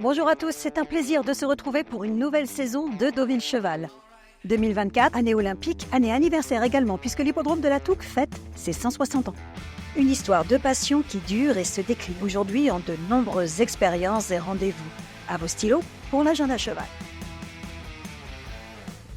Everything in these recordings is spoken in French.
Bonjour à tous, c'est un plaisir de se retrouver pour une nouvelle saison de Deauville Cheval. 2024, année olympique, année anniversaire également, puisque l'hippodrome de la Touques fête ses 160 ans. Une histoire de passion qui dure et se décline aujourd'hui en de nombreuses expériences et rendez-vous. À vos stylos pour l'agenda cheval.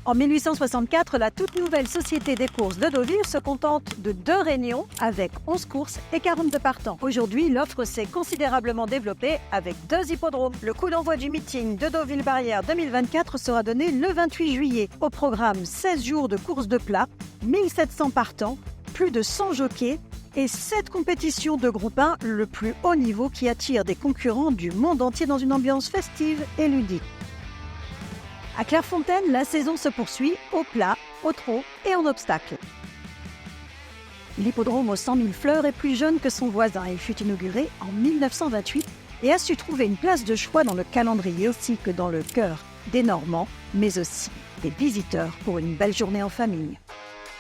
En 1864, la toute nouvelle Société des courses de Deauville se contente de 2 réunions avec 11 courses et 42 partants. Aujourd'hui, l'offre s'est considérablement développée avec 2 hippodromes. Le coup d'envoi du meeting de Deauville-Barrière 2024 sera donné le 28 juillet. Au programme, 16 jours de courses de plat, 1700 partants, plus de 100 jockeys et 7 compétitions de groupe 1, le plus haut niveau qui attire des concurrents du monde entier dans une ambiance festive et ludique. À Clairefontaine, la saison se poursuit au plat, au trot et en obstacle. L'hippodrome aux 100 000 fleurs est plus jeune que son voisin. Il fut inauguré en 1928 et a su trouver une place de choix dans le calendrier ainsi que dans le cœur des Normands, mais aussi des visiteurs pour une belle journée en famille.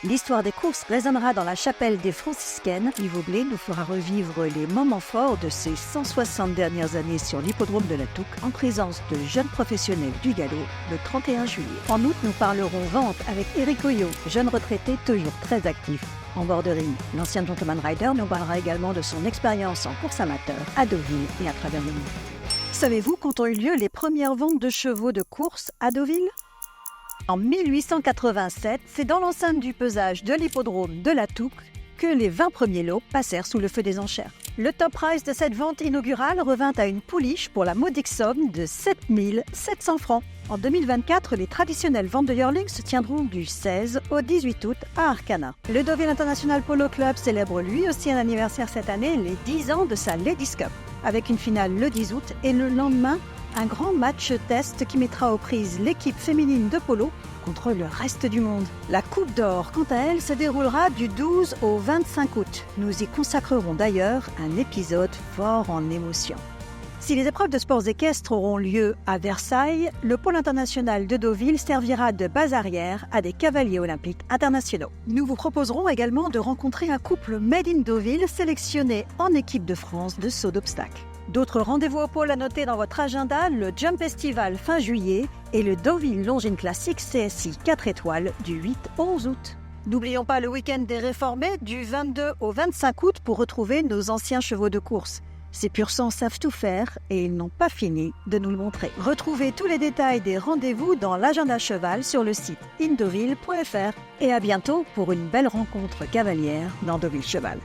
L'histoire des courses résonnera dans la chapelle des franciscaines. Yves Aublé nous fera revivre les moments forts de ces 160 dernières années sur l'hippodrome de la Touques en présence de jeunes professionnels du galop le 31 juillet. En août, nous parlerons vente avec Éric Oyo, jeune retraité toujours très actif en bord de ring. L'ancien gentleman rider nous parlera également de son expérience en course amateur à Deauville et à travers le monde. Savez-vous quand ont eu lieu les premières ventes de chevaux de course à Deauville ? En 1887, c'est dans l'enceinte du pesage de l'hippodrome de la Touques que les 20 premiers lots passèrent sous le feu des enchères. Le top price de cette vente inaugurale revint à une pouliche pour la modique somme de 7 700 francs. En 2024, les traditionnelles ventes de yearlings se tiendront du 16 au 18 août à Arcana. Le Deauville International Polo Club célèbre lui aussi un anniversaire cette année, les 10 ans de sa Ladies Cup, avec une finale le 10 août et le lendemain, un grand match test qui mettra aux prises l'équipe féminine de polo contre le reste du monde. La Coupe d'Or, quant à elle, se déroulera du 12 au 25 août. Nous y consacrerons d'ailleurs un épisode fort en émotion. Si les épreuves de sports équestres auront lieu à Versailles, le pôle international de Deauville servira de base arrière à des cavaliers olympiques internationaux. Nous vous proposerons également de rencontrer un couple Made in Deauville sélectionné en équipe de France de saut d'obstacles. D'autres rendez-vous au pôle à noter dans votre agenda, le Jump Festival fin juillet et le Deauville Longines Classique CSI 4 étoiles du 8 au 11 août. N'oublions pas le week-end des réformés du 22 au 25 août pour retrouver nos anciens chevaux de course. Ces pur sang savent tout faire et ils n'ont pas fini de nous le montrer. Retrouvez tous les détails des rendez-vous dans l'agenda cheval sur le site indeauville.fr. Et à bientôt pour une belle rencontre cavalière dans Deauville Cheval.